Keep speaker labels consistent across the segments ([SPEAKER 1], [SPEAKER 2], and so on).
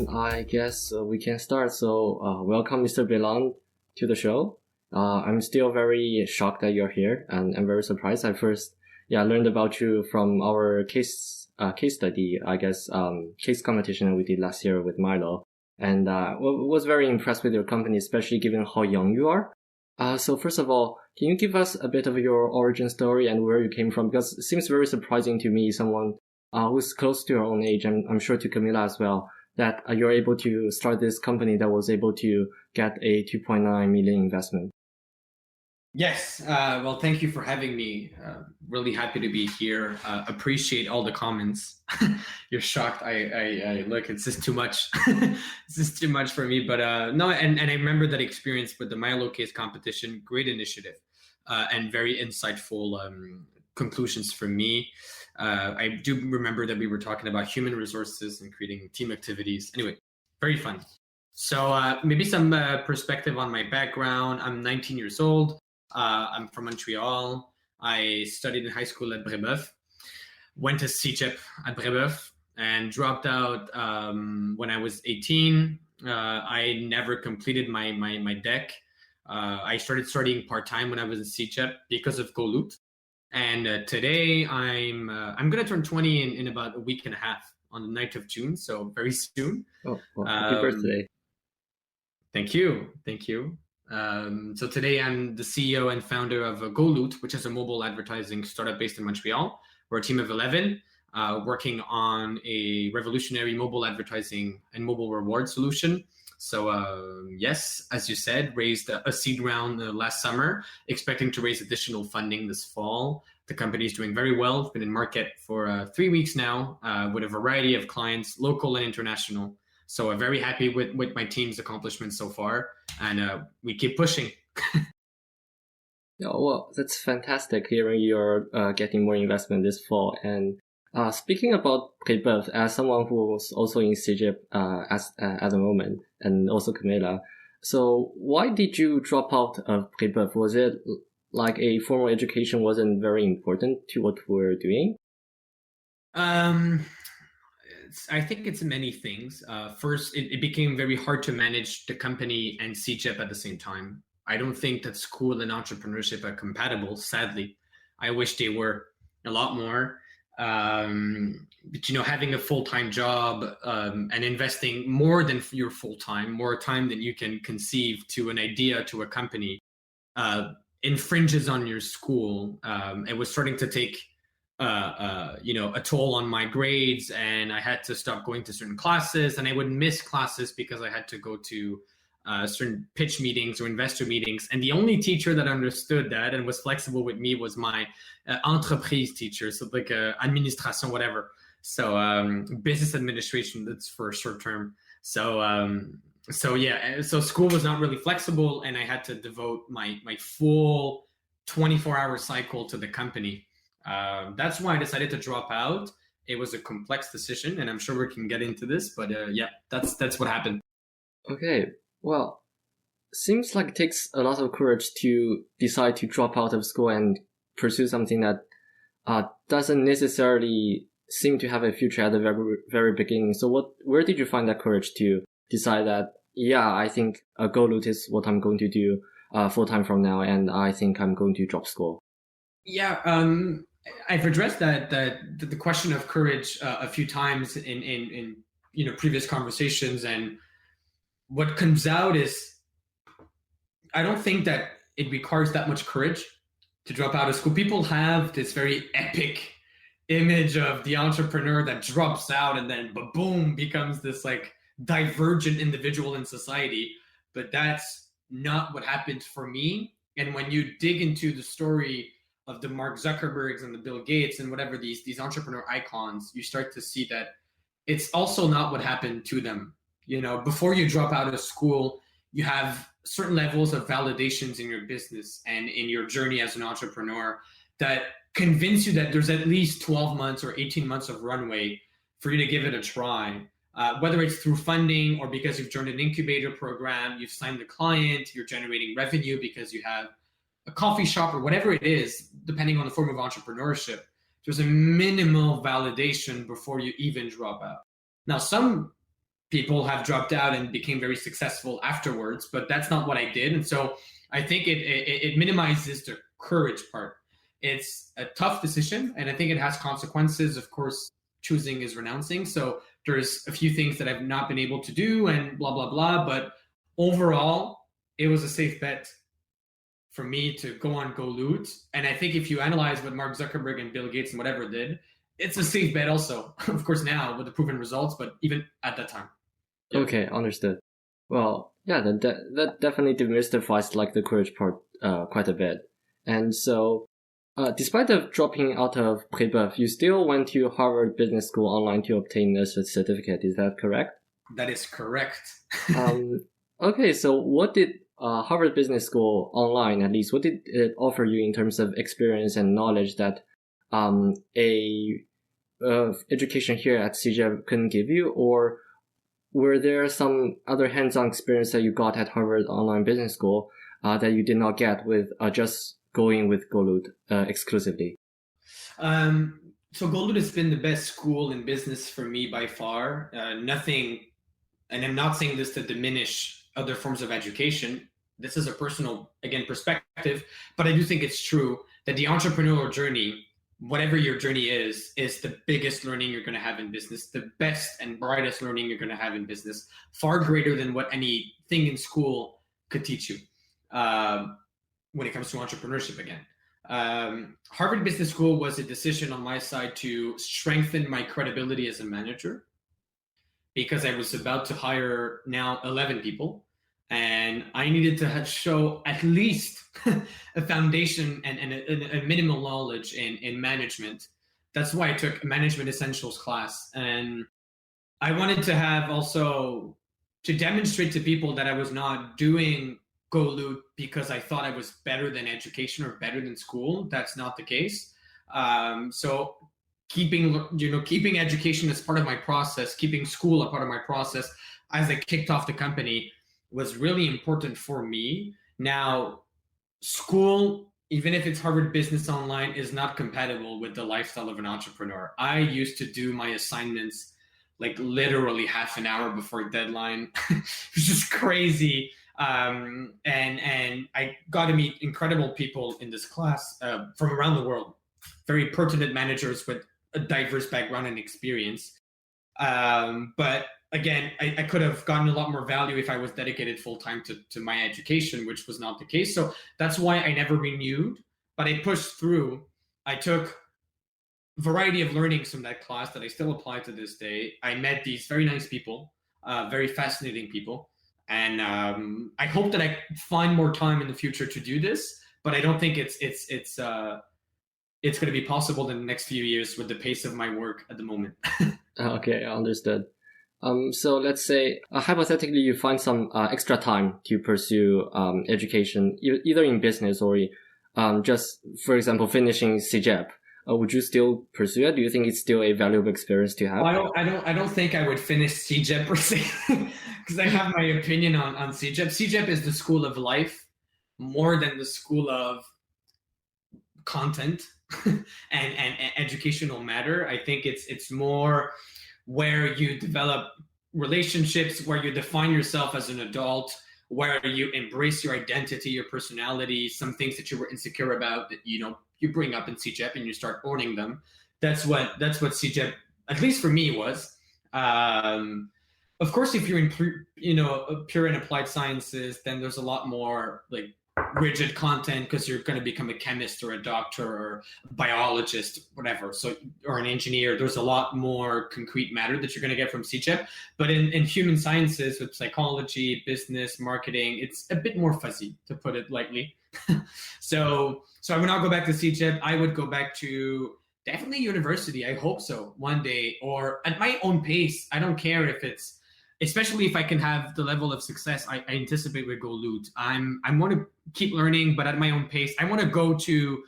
[SPEAKER 1] then I guess we can start. So, welcome, Mr. Béland, to the show. I'm still very shocked that you're here, and I'm very surprised. I first, learned about you from our case study, I guess, case competition we did last year with Milo, and was very impressed with your company, especially given how young you are. So first of all, can you give us a bit of your origin story and where you came from? Because it seems very surprising to me, someone who's close to your own age, and I'm sure to Camila as well, that you're able to start this company that was able to get a 2.9 million investment.
[SPEAKER 2] Yes. Well, thank you for having me. Really happy to be here. Appreciate all the comments. You're shocked. I look, it's just too much. It's just too much for me. But no, and I remember that experience with the Milo case competition. Great initiative and very insightful conclusions for me. I do remember that we were talking about human resources and creating team activities. Anyway, very fun. So maybe some perspective on my background. I'm 19 years old. I'm from Montreal. I studied in high school at Brébeuf, went to CEGEP at Brébeuf, and dropped out when I was 18. I never completed my deck. I started studying part-time when I was in CEGEP because of GoLoot. And today I'm going to turn 20 in about a week and a half on the 9th of June, so very soon.
[SPEAKER 1] Oh, well, happy birthday.
[SPEAKER 2] Thank you. Thank you. So today I'm the CEO and founder of GoLoot, which is a mobile advertising startup based in Montreal. We're a team of 11 working on a revolutionary mobile advertising and mobile reward solution. So yes, as you said, raised a seed round last summer, expecting to raise additional funding this fall. The company is doing very well. It's been in market for 3 weeks now with a variety of clients, local and international. So I'm very happy with my team's accomplishments so far, and we keep pushing.
[SPEAKER 1] Yeah, well, that's fantastic hearing you're getting more investment this fall. And speaking about Kpop, as someone who's also in CEGEP at the moment, and also Camila, so why did you drop out of Kpop? Was it like a formal education wasn't very important to what we're doing?
[SPEAKER 2] I think it's many things. First, it became very hard to manage the company and CEGEP at the same time. I don't think that school and entrepreneurship are compatible, sadly. I wish they were a lot more. But, having a full-time job and investing more than your full-time, more time than you can conceive to an idea, to a company, infringes on your school. It was starting to take a toll on my grades, and I had to stop going to certain classes, and I would miss classes because I had to go to certain pitch meetings or investor meetings. And the only teacher that understood that and was flexible with me was my entreprise teacher, so like administration, whatever. So business administration, that's for short term. So school was not really flexible, and I had to devote my full 24-hour cycle to the company. That's why I decided to drop out. It was a complex decision, and I'm sure we can get into this, but that's what happened.
[SPEAKER 1] Okay, well, seems like it takes a lot of courage to decide to drop out of school and pursue something that doesn't necessarily seem to have a future at the very, very beginning. So where did you find that courage to decide that, I think GoLoot is what I'm going to do full-time from now, and I think I'm going to drop school?
[SPEAKER 2] Yeah, I've addressed the question of courage a few times in previous conversations, and what comes out is I don't think that it requires that much courage to drop out of school. People have this very epic image of the entrepreneur that drops out and then boom becomes this like divergent individual in society, but that's not what happened for me. And when you dig into the story of the Mark Zuckerbergs and the Bill Gates and whatever these entrepreneur icons, you start to see that it's also not what happened to them. Before you drop out of school, you have certain levels of validations in your business and in your journey as an entrepreneur that convince you that there's at least 12 months or 18 months of runway for you to give it a try. Whether it's through funding or because you've joined an incubator program, you've signed a client, you're generating revenue because you have a coffee shop or whatever it is, depending on the form of entrepreneurship, there's a minimal validation before you even drop out. Now, some people have dropped out and became very successful afterwards, but that's not what I did. And so I think it minimizes the courage part. It's a tough decision, and I think it has consequences. Of course, choosing is renouncing. So there's a few things that I've not been able to do and blah, blah, blah. But overall, it was a safe bet for me to go on GoLoot. And I think if you analyze what Mark Zuckerberg and Bill Gates and whatever did, it's a safe bet also. Of course, now with the proven results, but even at that time.
[SPEAKER 1] Okay, understood. Well, yeah, that definitely demystifies like the courage part quite a bit. And so, despite of dropping out of Brébeuf, you still went to Harvard Business School online to obtain a certificate. Is that correct?
[SPEAKER 2] That is correct.
[SPEAKER 1] Okay, so what did Harvard Business School online, at least, what did it offer you in terms of experience and knowledge that education here at CJEP couldn't give you? Or were there some other hands-on experience that you got at Harvard Online Business School that you did not get with just going with GoLoot exclusively?
[SPEAKER 2] So GoLoot has been the best school in business for me by far. Nothing, and I'm not saying this to diminish other forms of education. This is a personal, again, perspective, but I do think it's true that the entrepreneurial journey, whatever your journey is the biggest learning you're going to have in business, the best and brightest learning you're going to have in business, far greater than what anything in school could teach you when it comes to entrepreneurship again. Harvard Business School was a decision on my side to strengthen my credibility as a manager, because I was about to hire now 11 people. And I needed to show at least a foundation and a minimal knowledge in management. That's why I took a management essentials class. And I wanted to have also to demonstrate to people that I was not doing GoLoot because I thought I was better than education or better than school. That's not the case. So keeping education as part of my process, keeping school a part of my process as I kicked off the company was really important for me. Now, school, even if it's Harvard Business Online, is not compatible with the lifestyle of an entrepreneur. I used to do my assignments like literally half an hour before deadline. It was just crazy. And I got to meet incredible people in this class from around the world, very pertinent managers with a diverse background and experience. But again, I could have gotten a lot more value if I was dedicated full-time to my education, which was not the case. So that's why I never renewed, but I pushed through. I took a variety of learnings from that class that I still apply to this day. I met these very nice people, very fascinating people. And I hope that I find more time in the future to do this, but I don't think it's going to be possible in the next few years with the pace of my work at the moment.
[SPEAKER 1] Okay, understood. So let's say hypothetically you find some extra time to pursue education, either in business or just, for example, finishing CJEP. Would you still pursue it? Do you think it's still a valuable experience to have?
[SPEAKER 2] I don't think I would finish CJEP per se, because I have my opinion on CJEP. CJEP is the school of life more than the school of content and educational matter. I think it's more where you develop relationships, where you define yourself as an adult, where you embrace your identity, your personality, some things that you were insecure about that you bring up in CJEP and you start owning them. That's what CJEP, at least for me, was. Of course, if you're in pure and applied sciences, then there's a lot more like rigid content because you're going to become a chemist or a doctor or a biologist, whatever. So, or an engineer. There's a lot more concrete matter that you're going to get from CJEP. But in human sciences, with psychology, business, marketing, it's a bit more fuzzy, to put it lightly. So I would not go back to CJEP. I would go back to definitely university. I hope so one day, or at my own pace. I don't care if it's, especially if I can have the level of success I anticipate with GoLoot. I'm going to keep learning, but at my own pace. I want to go to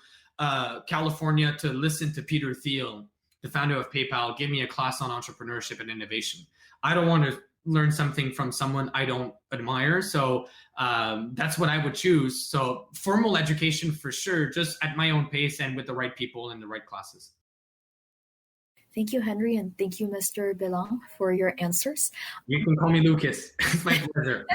[SPEAKER 2] California to listen to Peter Thiel, the founder of PayPal, give me a class on entrepreneurship and innovation. I don't want to learn something from someone I don't admire. So that's what I would choose. So formal education for sure, just at my own pace and with the right people and the right classes.
[SPEAKER 3] Thank you, Henry, and thank you, Mr. Béland, for your answers.
[SPEAKER 2] You can call me Lucas. It's my pleasure.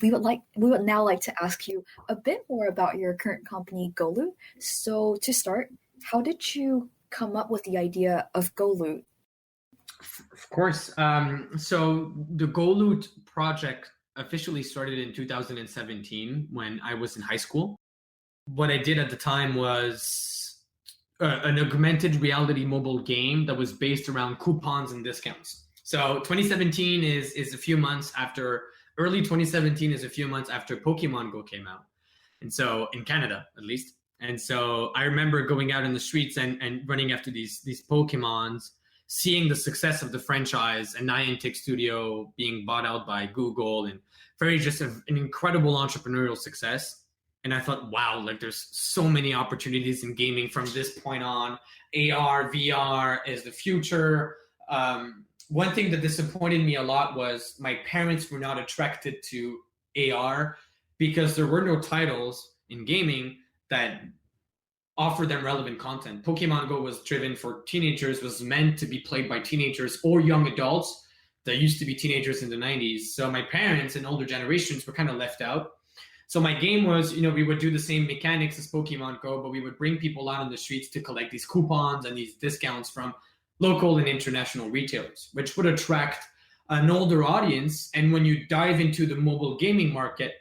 [SPEAKER 3] We would now like to ask you a bit more about your current company, GoLoot. So to start, how did you come up with the idea of GoLoot?
[SPEAKER 2] Of course. So the GoLoot project officially started in 2017 when I was in high school. What I did at the time was an augmented reality mobile game that was based around coupons and discounts. So 2017 is a few months after, early 2017 is a few months after Pokemon Go came out. And so in Canada, at least. And so I remember going out in the streets and running after these Pokemons, seeing the success of the franchise and Niantic Studio being bought out by Google, and very just an incredible entrepreneurial success. And I thought, wow, like there's so many opportunities in gaming from this point on. AR, VR is the future. One thing that disappointed me a lot was my parents were not attracted to AR because there were no titles in gaming that offer them relevant content. Pokemon Go was driven for teenagers, was meant to be played by teenagers or young adults that used to be teenagers in the 90s. So my parents and older generations were kind of left out. So my game was, we would do the same mechanics as Pokemon Go, but we would bring people out on the streets to collect these coupons and these discounts from local and international retailers, which would attract an older audience. And when you dive into the mobile gaming market,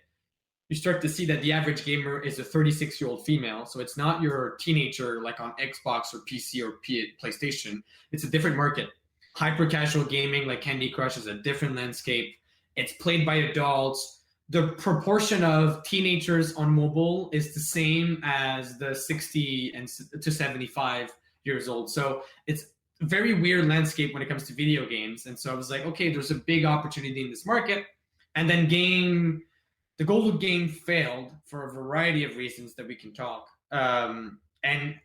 [SPEAKER 2] you start to see that the average gamer is a 36-year-old female. So it's not your teenager like on Xbox or PC or PlayStation. It's a different market. Hyper casual gaming like Candy Crush is a different landscape. It's played by adults. The proportion of teenagers on mobile is the same as the 60 to 75 years old. So it's a very weird landscape when it comes to video games. And so I was like, okay, there's a big opportunity in this market. And then the GoLoot game failed for a variety of reasons that we can talk. And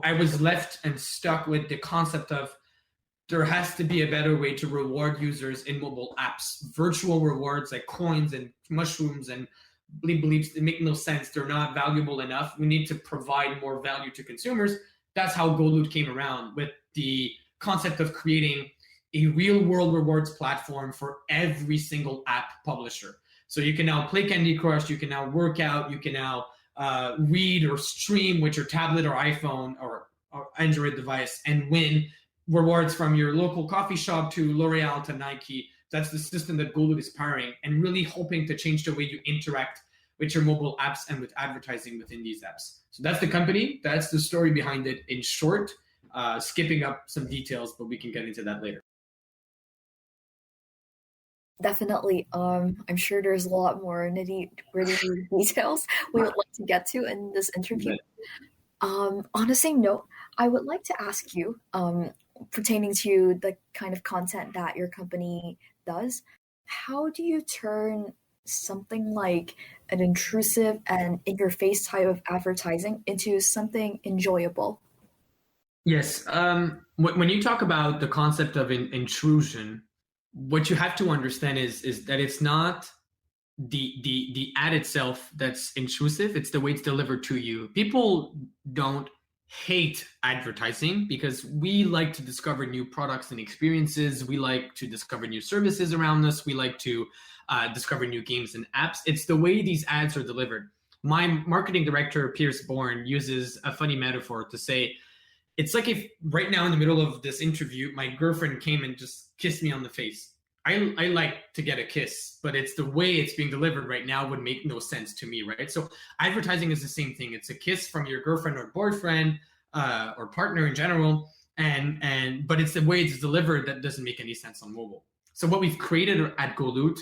[SPEAKER 2] I was left and stuck with the concept of there has to be a better way to reward users in mobile apps. Virtual rewards like coins and mushrooms and bleeps, they make no sense. They're not valuable enough. We need to provide more value to consumers. That's how GoLoot came around, with the concept of creating a real world rewards platform for every single app publisher. So you can now play Candy Crush, you can now work out, you can now read or stream with your tablet or iPhone or Android device and win rewards from your local coffee shop to L'Oreal to Nike. That's the system that GoLoot is powering, and really hoping to change the way you interact with your mobile apps and with advertising within these apps. So that's the company. That's the story behind it in short, skipping up some details, but we can get into that later.
[SPEAKER 3] Definitely. I'm sure there's a lot more nitty-gritty details we would like to get to in this interview. On the same note, I would like to ask you, pertaining to the kind of content that your company does, how do you turn something like an intrusive and in-your-face type of advertising into something enjoyable?
[SPEAKER 2] Yes. When you talk about the concept of intrusion, what you have to understand is that it's not the ad itself that's intrusive. It's the way it's delivered to you. People don't hate advertising because we like to discover new products and experiences. We like to discover new services around us. We like to discover new games and apps. It's the way these ads are delivered. My marketing director, Pierce Bourne, uses a funny metaphor to say, it's like if right now in the middle of this interview, my girlfriend came and just kissed me on the face. I like to get a kiss, but it's the way it's being delivered right now would make no sense to me, right? So advertising is the same thing. It's a kiss from your girlfriend or boyfriend or partner in general, but it's the way it's delivered that doesn't make any sense on mobile. So what we've created at GoLoot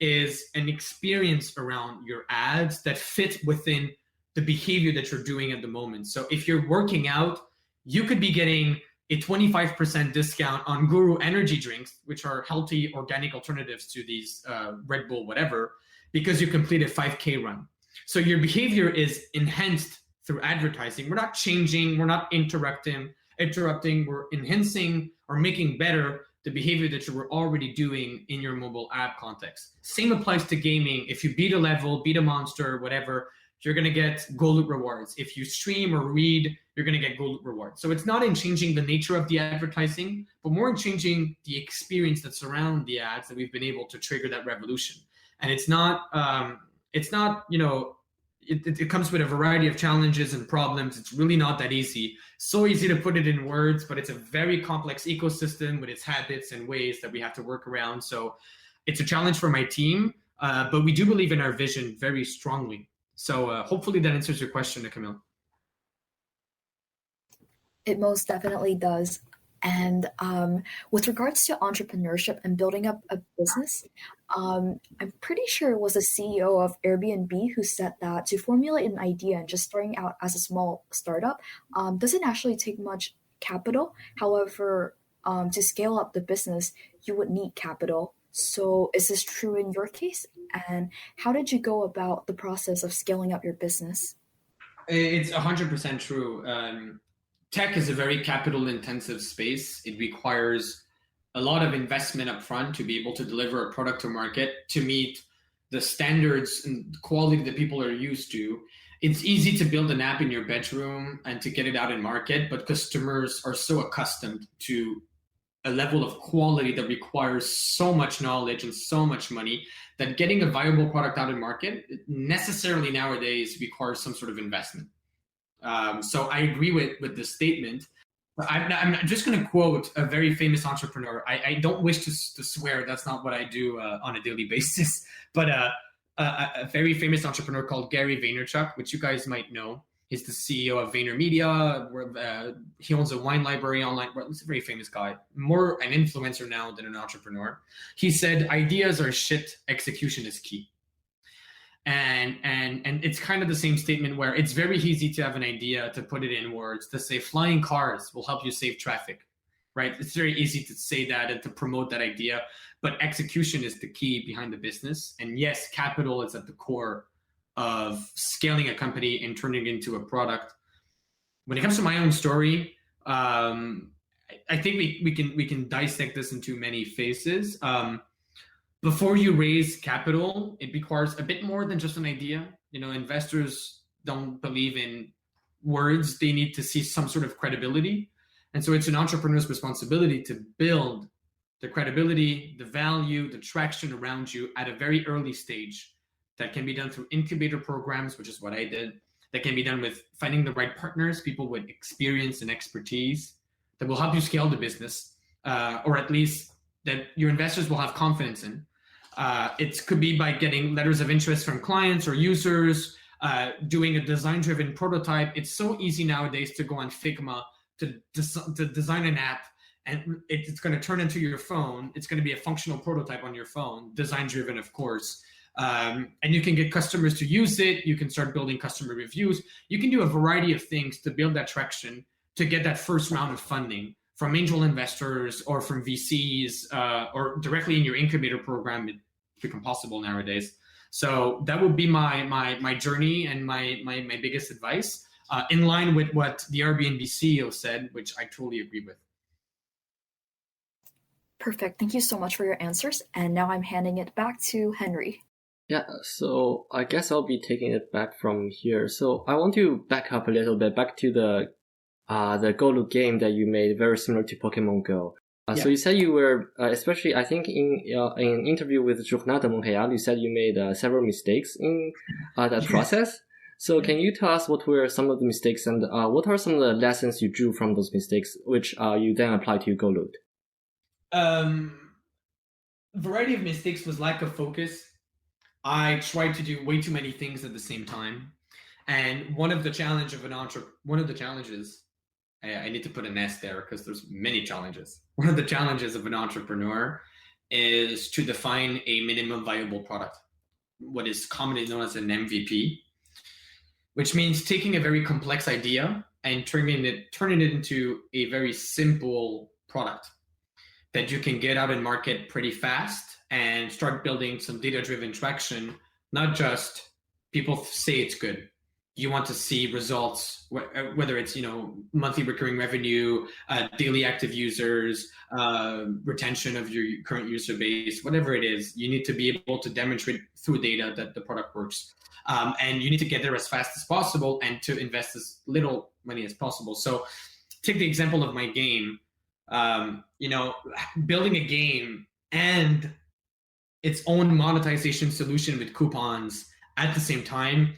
[SPEAKER 2] is an experience around your ads that fit within the behavior that you're doing at the moment. So if you're working out, you could be getting a 25% discount on Guru energy drinks, which are healthy organic alternatives to these Red Bull, whatever, because you complete a 5K run. So your behavior is enhanced through advertising. We're not changing, we're not interrupting, we're enhancing or making better the behavior that you were already doing in your mobile app context. Same applies to gaming. If you beat a level, beat a monster, whatever, you're going to get GoLoot rewards. If you stream or read, you're going to get GoLoot rewards. So it's not in changing the nature of the advertising, but more in changing the experience that surround the ads that we've been able to trigger that revolution. And it's not, it comes with a variety of challenges and problems. It's really not that easy. So easy to put it in words, but it's a very complex ecosystem with its habits and ways that we have to work around. So it's a challenge for my team, but we do believe in our vision very strongly. So hopefully that answers your question, Camille.
[SPEAKER 3] It most definitely does. And with regards to entrepreneurship and building up a business, I'm pretty sure it was the CEO of Airbnb who said that to formulate an idea and just starting out as a small startup doesn't actually take much capital. However, to scale up the business, you would need capital. So is this true in your case? And how did you go about the process of scaling up your business?
[SPEAKER 2] It's 100% true. Tech is a very capital intensive space. It requires a lot of investment up front to be able to deliver a product to market to meet the standards and quality that people are used to. It's easy to build an app in your bedroom and to get it out in market, but customers are so accustomed to a level of quality that requires so much knowledge and so much money that getting a viable product out in market necessarily nowadays requires some sort of investment. So I agree with this statement. I'm just going to quote a very famous entrepreneur. I don't wish to swear. That's not what I do on a daily basis. But a very famous entrepreneur called Gary Vaynerchuk, which you guys might know. He's the CEO of VaynerMedia. He owns a wine library online. Well, he's a very famous guy. More an influencer now than an entrepreneur. He said, ideas are shit. Execution is key. And it's kind of the same statement where it's very easy to have an idea, to put it in words, to say flying cars will help you save traffic, right? It's very easy to say that and to promote that idea, but execution is the key behind the business. And yes, capital is at the core of scaling a company and turning it into a product. When it comes to my own story, I think we can dissect this into many phases. Before you raise capital, it requires a bit more than just an idea. Investors don't believe in words. They need to see some sort of credibility. And so it's an entrepreneur's responsibility to build the credibility, the value, the traction around you at a very early stage. That can be done through incubator programs, which is what I did. That can be done with finding the right partners, people with experience and expertise that will help you scale the business, or at least that your investors will have confidence in. It could be by getting letters of interest from clients or users, doing a design-driven prototype. It's so easy nowadays to go on Figma to design an app, and it's going to turn into your phone. It's going to be a functional prototype on your phone, design-driven, of course. And you can get customers to use it. You can start building customer reviews. You can do a variety of things to build that traction, to get that first round of funding from angel investors or from VCs, or directly in your incubator program. It's become possible nowadays. So that would be my journey and my biggest advice, in line with what the Airbnb CEO said, which I totally agree with.
[SPEAKER 3] Perfect. Thank you so much for your answers. And now I'm handing it back to Henry.
[SPEAKER 1] Yeah, so I guess I'll be taking it back from here. So I want to back up a little bit, back to the GoLoot game that you made, very similar to Pokemon Go. Yeah. So you said you were, especially I think in an interview with Journal de Montréal, you said you made several mistakes in that process. So can you tell us what were some of the mistakes and what are some of the lessons you drew from those mistakes, which you then applied to GoLoot?
[SPEAKER 2] Variety of mistakes was lack of focus. I tried to do way too many things at the same time. And one of the challenges, I need to put an S there because there's many challenges. One of the challenges of an entrepreneur is to define a minimum viable product, what is commonly known as an MVP, which means taking a very complex idea and turning it into a very simple product that you can get out in market pretty fast and start building some data-driven traction, not just people say it's good. you want to see results, whether it's, monthly recurring revenue, daily active users, retention of your current user base, whatever it is. You need to be able to demonstrate through data that the product works. And you need to get there as fast as possible and to invest as little money as possible. So take the example of my game. Building a game and its own monetization solution with coupons at the same time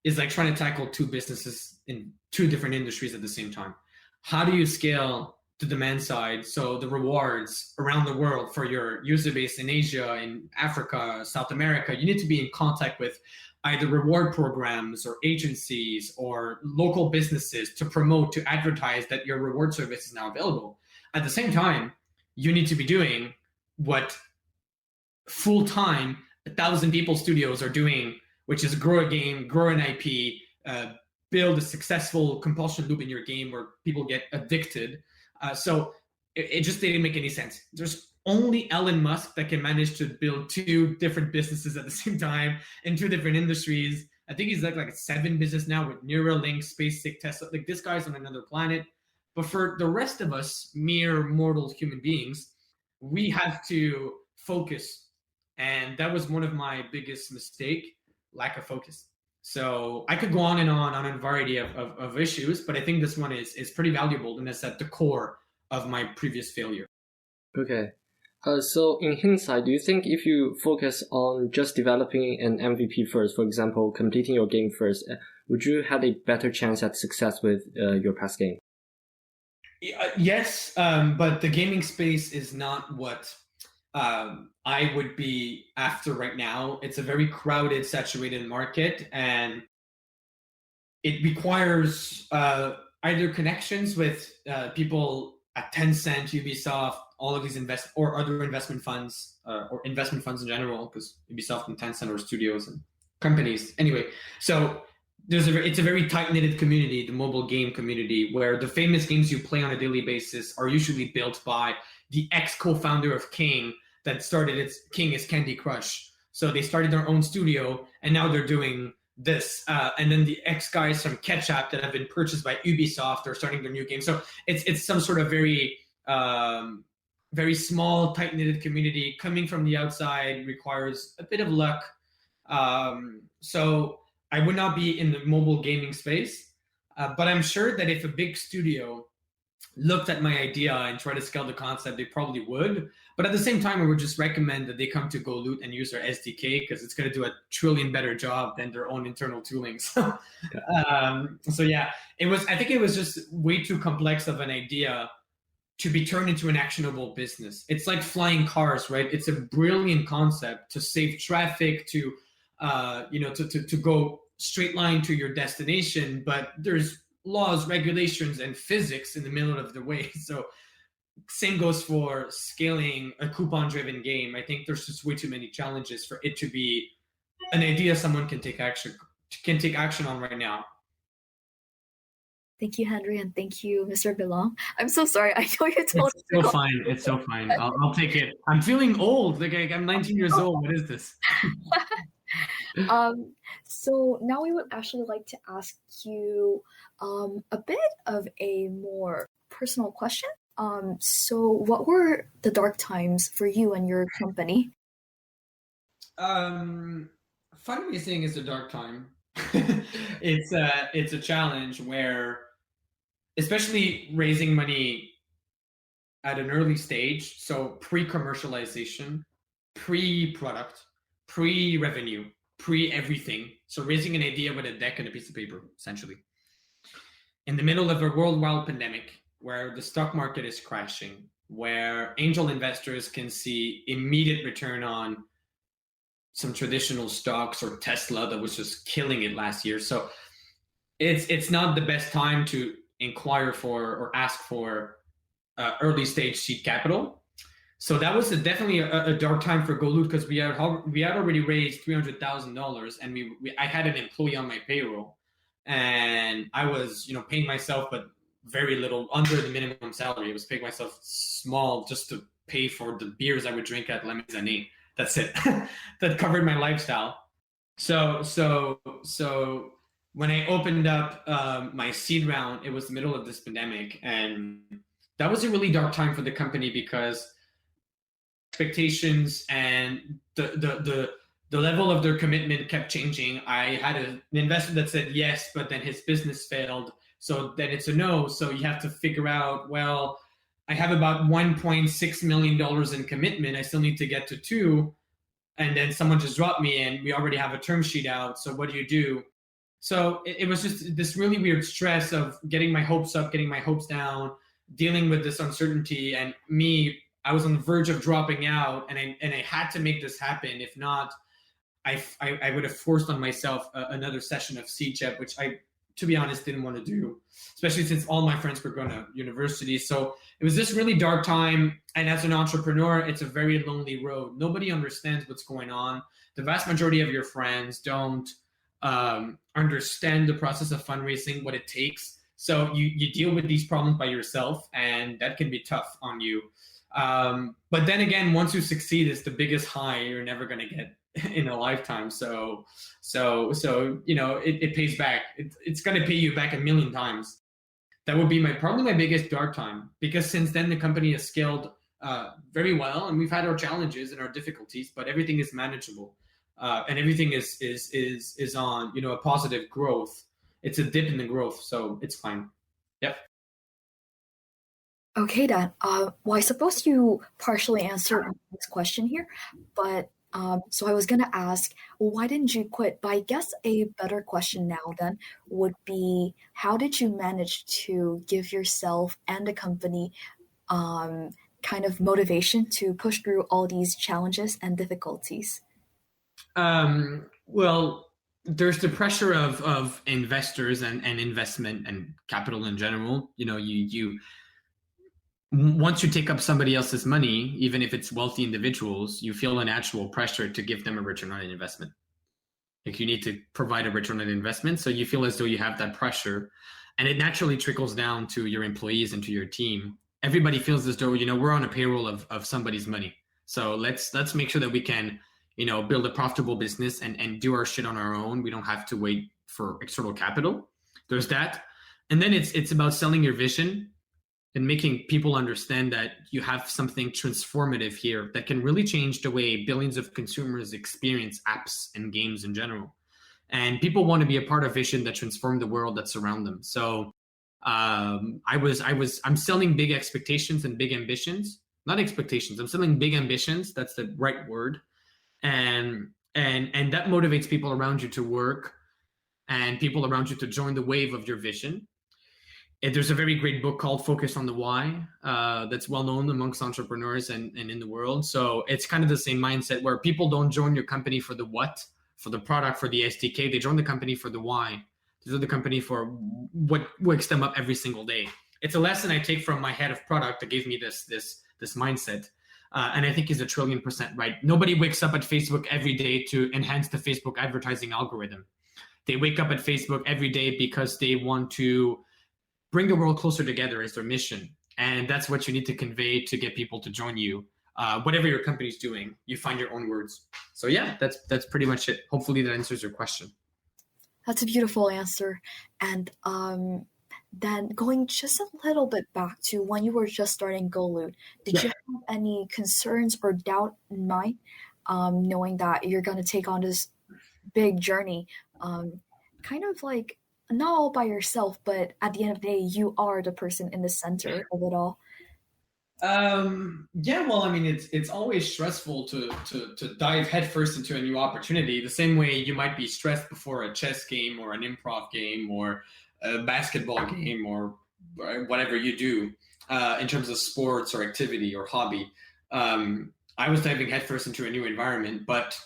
[SPEAKER 2] is like trying to tackle two businesses in two different industries at the same time. How do you scale the demand side? So the rewards around the world for your user base in Asia, in Africa, South America, you need to be in contact with either reward programs or agencies or local businesses to promote, to advertise that your reward service is now available. At the same time, you need to be doing what full-time 1,000 people studios are doing, which is grow a game, grow an IP, build a successful compulsion loop in your game where people get addicted. So it just didn't make any sense. There's only Elon Musk that can manage to build two different businesses at the same time in two different industries. I think he's like 7 business now with Neuralink, SpaceX, Tesla. Like, this guy's on another planet. But for the rest of us, mere mortal human beings, we have to focus. And that was one of my biggest mistakes, lack of focus. So I could go on and on a variety of issues, but I think this one is pretty valuable, and it's at the core of my previous failure.
[SPEAKER 1] Okay. So in hindsight, do you think if you focus on just developing an MVP first, for example, completing your game first, would you have a better chance at success with your past game?
[SPEAKER 2] Yes, but the gaming space is not what I would be after right now. It's a very crowded, saturated market, and it requires either connections with people at Tencent, Ubisoft, all of these or other investment funds, or investment funds in general, because Ubisoft and Tencent are studios and companies. Anyway, so it's a very tight-knitted community, the mobile game community, where the famous games you play on a daily basis are usually built by the ex-co-founder of King that started King is Candy Crush. So they started their own studio, and now they're doing this. And then the ex-guys from Ketchup that have been purchased by Ubisoft are starting their new game. So it's some sort of very very small, tight-knitted community. Coming from the outside requires a bit of luck. So I would not be in the mobile gaming space, but I'm sure that if a big studio looked at my idea and tried to scale the concept, they probably would. But at the same time, I would just recommend that they come to GoLoot and use their SDK, because it's going to do a trillion better job than their own internal tooling. So, I think it was just way too complex of an idea to be turned into an actionable business. It's like flying cars, right? It's a brilliant concept to save traffic, to go straight line to your destination, but there's laws, regulations, and physics in the middle of the way. So same goes for scaling a coupon-driven game. I think there's just way too many challenges for it to be an idea someone can take action on right now.
[SPEAKER 3] Thank you, Henry, and thank you, Mr. Béland. I'm so sorry. I know you told
[SPEAKER 2] me. It's so fine. It's so fine. I'll take it. I'm feeling old. Like I'm 19 years old. What is this?
[SPEAKER 3] So now we would actually like to ask you a bit of a more personal question. So what were the dark times for you and your company?
[SPEAKER 2] Fundraising is a dark time. It's a challenge where, especially raising money at an early stage, so pre-commercialization, pre-product, pre-revenue, pre-everything. So raising an idea with a deck and a piece of paper, essentially. In the middle of a worldwide pandemic, where the stock market is crashing, where angel investors can see immediate return on some traditional stocks, or Tesla that was just killing it last year. So it's not the best time to inquire for or ask for early stage seed capital. So that was definitely a dark time for GoLoot, because we had already raised $300,000, and I had an employee on my payroll, and I was paying myself, but very little, under the minimum salary. I was paying myself small just to pay for the beers I would drink at La Maisonnée. That's it. That covered my lifestyle. So when I opened up my seed round, it was the middle of this pandemic, and that was a really dark time for the company because expectations and the level of their commitment kept changing. I had an investor that said yes, but then his business failed, so then it's a no. So you have to figure out, well, I have about $1.6 million in commitment. I still need to get to two, and then someone just dropped me, and we already have a term sheet out. So what do you do? So it was just this really weird stress of getting my hopes up, getting my hopes down, dealing with this uncertainty. And I was on the verge of dropping out, and I had to make this happen. If not, I would have forced on myself another session of CJEP, which I, to be honest, didn't want to do, especially since all my friends were going to university. So it was this really dark time. And as an entrepreneur, it's a very lonely road. Nobody understands what's going on. The vast majority of your friends don't understand the process of fundraising, what it takes. So you deal with these problems by yourself, and that can be tough on you. But then again, once you succeed, it's the biggest high you're never going to get in a lifetime. So it pays back. It's going to pay you back 1,000,000 times. That would be probably my biggest dark time, because since then the company has scaled very well, and we've had our challenges and our difficulties, but everything is manageable. And everything is on a positive growth. It's a dip in the growth, so it's fine. Yep.
[SPEAKER 3] Okay, then. Well, I suppose you partially answered this question here, but so I was gonna ask, well, why didn't you quit? But I guess a better question now then would be, how did you manage to give yourself and the company kind of motivation to push through all these challenges and difficulties?
[SPEAKER 2] Well, there's the pressure of investors and investment and capital in general. You once you take up somebody else's money, even if it's wealthy individuals, you feel a natural pressure to give them a return on investment. Like, you need to provide a return on investment, so you feel as though you have that pressure, and it naturally trickles down to your employees and to your team. Everybody feels as though we're on a payroll of somebody's money, so let's make sure that we can build a profitable business and do our shit on our own. We don't have to wait for external capital. There's that. And then it's about selling your vision and making people understand that you have something transformative here that can really change the way billions of consumers experience apps and games in general. And people want to be a part of vision that transform the world that's around them. So I'm selling big expectations and big ambitions, not expectations. I'm selling big ambitions. That's the right word. And that motivates people around you to work, and people around you to join the wave of your vision. And there's a very great book called Focus on the Why that's well known amongst entrepreneurs and in the world. So it's kind of the same mindset where people don't join your company for the what, for the product, for the SDK. They join the company for the why. They join the company for what wakes them up every single day. It's a lesson I take from my head of product that gave me this mindset. And I think he's 1,000,000,000% right. Nobody wakes up at Facebook every day to enhance the Facebook advertising algorithm. They wake up at Facebook every day because they want to bring the world closer together as their mission. And that's what you need to convey to get people to join you. Whatever your company's doing, you find your own words. So yeah, that's pretty much it. Hopefully that answers your question.
[SPEAKER 3] That's a beautiful answer. And then going just a little bit back to when you were just starting GoLoot, did you have any concerns or doubt in mind, knowing that you're going to take on this big journey, kind of like not all by yourself, but at the end of the day, you are the person in the center of it all?
[SPEAKER 2] Yeah, well, I mean, it's always stressful to dive headfirst into a new opportunity. The same way you might be stressed before a chess game or an improv game or a basketball game or whatever you do in terms of sports or activity or hobby. I was diving headfirst into a new environment, but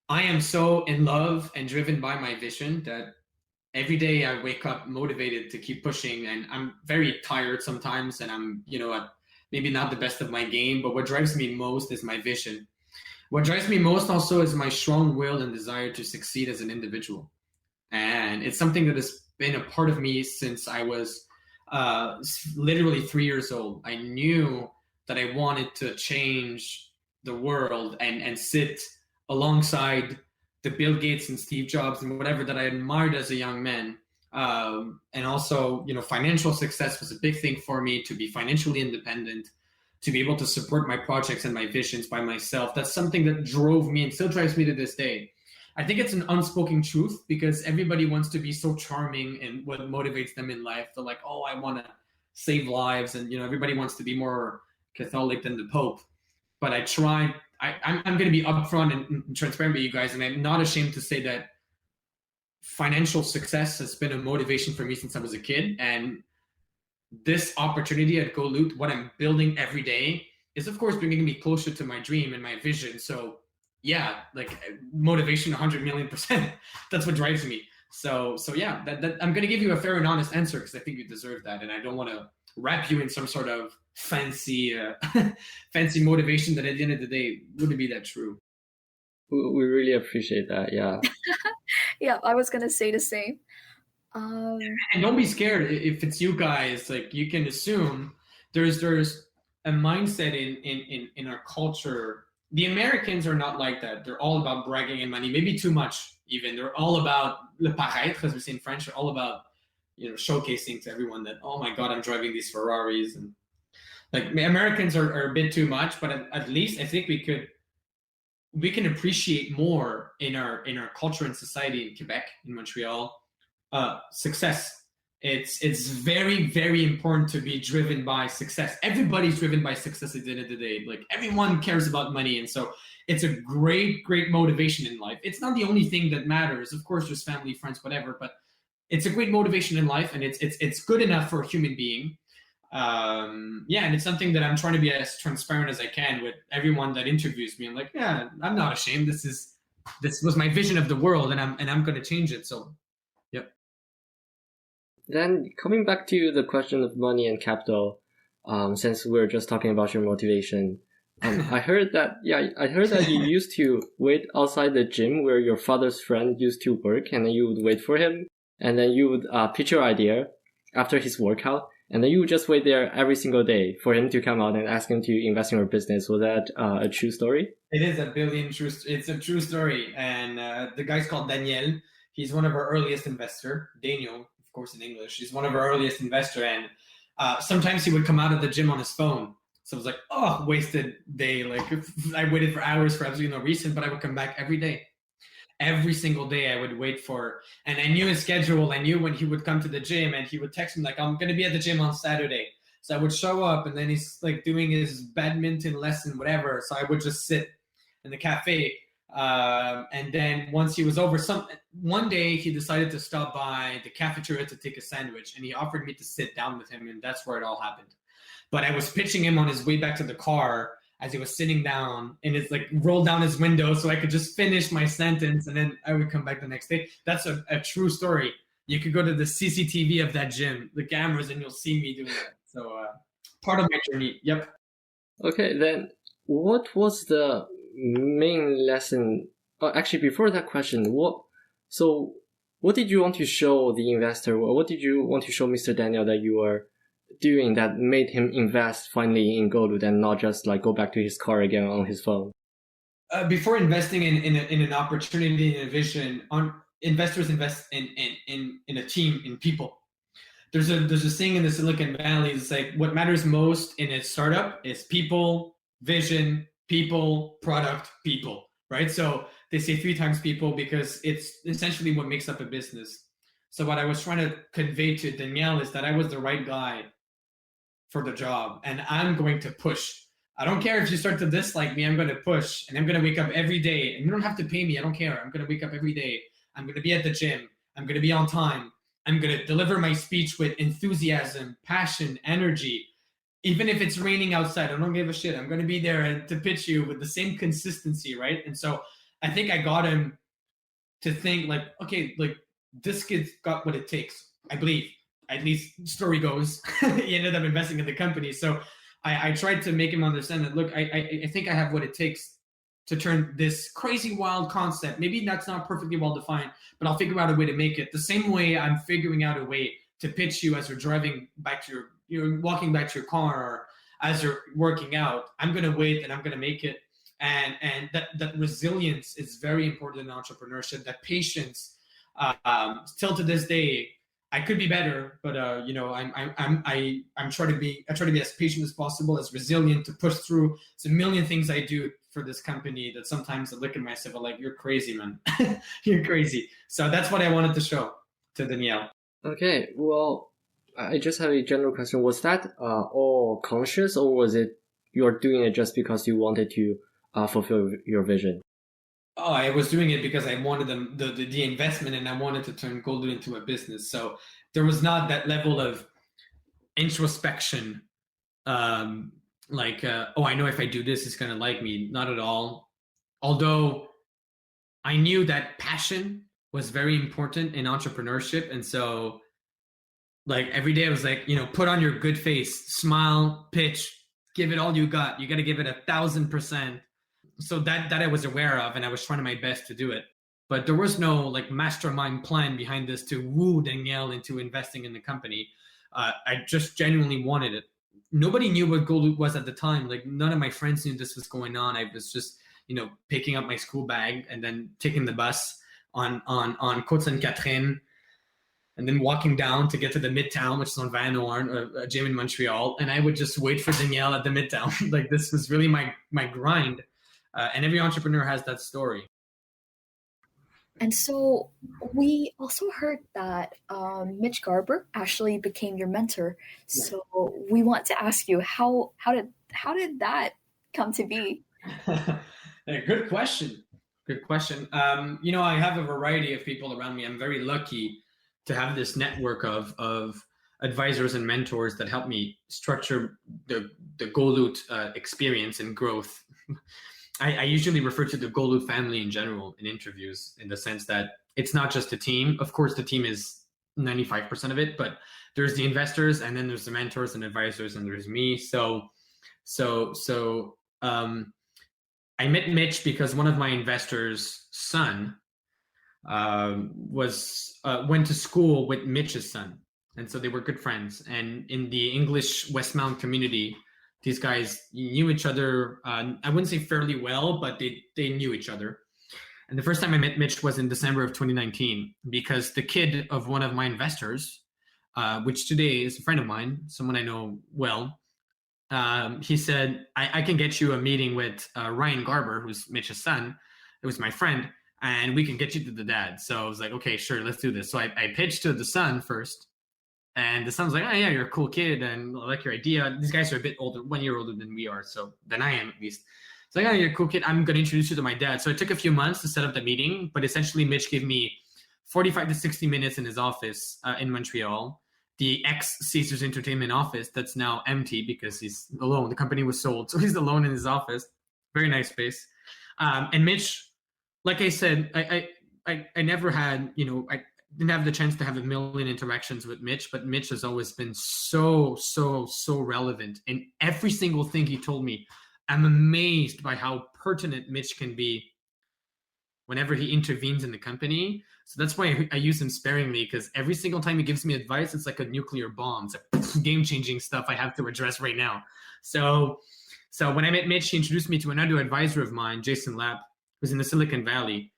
[SPEAKER 2] I am so in love and driven by my vision that every day I wake up motivated to keep pushing, and I'm very tired sometimes, and I'm, maybe not the best of my game, but what drives me most is my vision. What drives me most also is my strong will and desire to succeed as an individual. And it's something that has been a part of me since I was literally 3 years old. I knew that I wanted to change the world and sit alongside the Bill Gates and Steve Jobs and whatever that I admired as a young man. And also, financial success was a big thing for me, to be financially independent, to be able to support my projects and my visions by myself. That's something that drove me and still drives me to this day. I think it's an unspoken truth, because everybody wants to be so charming and what motivates them in life. They're like, oh, I want to save lives. And, everybody wants to be more Catholic than the Pope. But I'm going to be upfront and transparent with you guys. And I'm not ashamed to say that financial success has been a motivation for me since I was a kid. And this opportunity at GoLoot, what I'm building every day, is of course bringing me closer to my dream and my vision. So yeah, like motivation 100 million %. That's what drives me. So yeah, that I'm going to give you a fair and honest answer, because I think you deserve that. And I don't want to wrap you in some sort of fancy motivation that at the end of the day wouldn't be that true.
[SPEAKER 1] We really appreciate that. Yeah.
[SPEAKER 3] Yeah, I was gonna say the same.
[SPEAKER 2] And don't be scared if it's you guys. Like, you can assume there's a mindset in our culture. The Americans are not like that. They're all about bragging and money, maybe too much even. They're all about le paraître, as we say in French. They're all about showcasing to everyone that, oh my God, I'm driving these Ferraris. And like, Americans are a bit too much, but at least I think we can appreciate more in our culture and society in Quebec, in Montreal, success. It's very, very important to be driven by success. Everybody's driven by success at the end of the day. Like, everyone cares about money. And so it's a great, great motivation in life. It's not the only thing that matters. Of course, there's family, friends, whatever, but it's a great motivation in life, and it's good enough for a human being. And it's something that I'm trying to be as transparent as I can with everyone that interviews me. I'm like, yeah, I'm not ashamed. This was my vision of the world, and I'm going to change it. So, yep.
[SPEAKER 1] Then coming back to the question of money and capital, since we're just talking about your motivation, I heard that you used to wait outside the gym where your father's friend used to work, and then you would wait for him, and then you would pitch your idea after his workout. And then you would just wait there every single day for him to come out and ask him to invest in your business. Was that a true story?
[SPEAKER 2] It is it's a true story. And the guy's called Daniel. He's one of our earliest investor. Daniel, of course, in English. He's one of our earliest investor. And sometimes he would come out of the gym on his phone. So it was like, oh, wasted day. Like, I waited for hours for absolutely no reason, but I would come back every day. Every single day I would wait for, and I knew his schedule. I knew when he would come to the gym, and he would text me like, I'm going to be at the gym on Saturday. So I would show up, and then he's like doing his badminton lesson, whatever. So I would just sit in the cafe. And then once he was over, one day he decided to stop by the cafeteria to take a sandwich, and he offered me to sit down with him. And that's where it all happened. But I was pitching him on his way back to the car as he was sitting down, and it's like rolled down his window so I could just finish my sentence, and then I would come back the next day. That's a true story. You could go to the CCTV of that gym, the cameras, and you'll see me doing that. So part of my journey. Yep.
[SPEAKER 1] Okay, then what was the main lesson? Actually, before that question, what did you want to show the investor? What did you want to show Mr. Daniel that you were doing that made him invest finally in GoLoot and not just like go back to his car again on his phone?
[SPEAKER 2] Before investing in an opportunity, in a vision, investors invest in a team, in people. There's a saying in the Silicon Valley. It's like, what matters most in a startup is people, vision, people, product, people, right? So they say 3 times people because it's essentially what makes up a business. So what I was trying to convey to Danielle is that I was the right guy for the job, and I'm going to push. I don't care if you start to dislike me, I'm going to push, and I'm going to wake up every day, and you don't have to pay me, I don't care. I'm going to wake up every day. I'm going to be at the gym. I'm going to be on time. I'm going to deliver my speech with enthusiasm, passion, energy. Even if it's raining outside, I don't give a shit. I'm going to be there to pitch you with the same consistency, right? And so I think I got him to think like, okay, like this kid's got what it takes, I believe. At least story goes. He ended up investing in the company. So I tried to make him understand that, look, I think I have what it takes to turn this crazy wild concept. Maybe that's not perfectly well defined, but I'll figure out a way to make it. The same way I'm figuring out a way to pitch you as you're driving back to you're walking back to your car, or as you're working out. I'm going to wait and I'm going to make it. and that resilience is very important in entrepreneurship. That patience, still to this day, I could be better, but I'm trying to be as patient as possible, as resilient, to push through. It's a million things I do for this company that sometimes I look at myself, I'm like, you're crazy, man. You're crazy. So that's what I wanted to show to Danielle.
[SPEAKER 1] Okay, well, I just have a general question. Was that all conscious, or was it you're doing it just because you wanted to fulfill your vision?
[SPEAKER 2] Oh, I was doing it because I wanted the investment, and I wanted to turn GoLoot into a business. So there was not that level of introspection, oh, I know if I do this, it's going to like me. Not at all. Although I knew that passion was very important in entrepreneurship. And so like every day I was like, put on your good face, smile, pitch, give it all you got. You got to give it 1,000%. So that I was aware of, and I was trying my best to do it. But there was no like mastermind plan behind this to woo Danielle into investing in the company. I just genuinely wanted it. Nobody knew what GoLoot was at the time. Like none of my friends knew this was going on. I was just, picking up my school bag and then taking the bus on Côte Sainte-Catherine, and then walking down to get to the Midtown, which is on Van Horn, a gym in Montreal. And I would just wait for Danielle at the Midtown. Like this was really my grind. And every entrepreneur has that story.
[SPEAKER 3] And so we also heard that Mitch Garber actually became your mentor.
[SPEAKER 2] Yeah.
[SPEAKER 3] So we want to ask you, how did that come to be?
[SPEAKER 2] Good question. I have a variety of people around me. I'm very lucky to have this network of advisors and mentors that help me structure the GoLoot experience and growth. I usually refer to the GoLoot family in general in interviews, in the sense that it's not just a team. Of course, the team is 95% of it, but there's the investors, and then there's the mentors and advisors, and there's me. So I met Mitch because one of my investors' son went to school with Mitch's son, and so they were good friends. And in the English Westmount community, these guys knew each other. I wouldn't say fairly well, but they knew each other. And the first time I met Mitch was in December of 2019, because the kid of one of my investors, which today is a friend of mine, someone I know well, he said, I can get you a meeting with Ryan Garber, who's Mitch's son. It was my friend, and we can get you to the dad. So I was like, okay, sure, let's do this. So I pitched to the son first. And the son's like, oh, yeah, you're a cool kid, and I like your idea. These guys are a bit older, 1 year older than we are, than I am at least. It's like, oh, you're a cool kid. I'm going to introduce you to my dad. So it took a few months to set up the meeting, but essentially Mitch gave me 45 to 60 minutes in his office in Montreal, the ex-Caesars Entertainment office that's now empty because he's alone. The company was sold, so he's alone in his office. Very nice space. And Mitch, like I said, I never had, I didn't have the chance to have a million interactions with Mitch, but Mitch has always been so relevant in every single thing he told me. I'm amazed by how pertinent Mitch can be whenever he intervenes in the company. So that's why I use him sparingly, because every single time he gives me advice, it's like a nuclear bomb. It's like game-changing stuff I have to address right now. So when I met Mitch, he introduced me to another advisor of mine, Jason Lapp, who's in the Silicon Valley.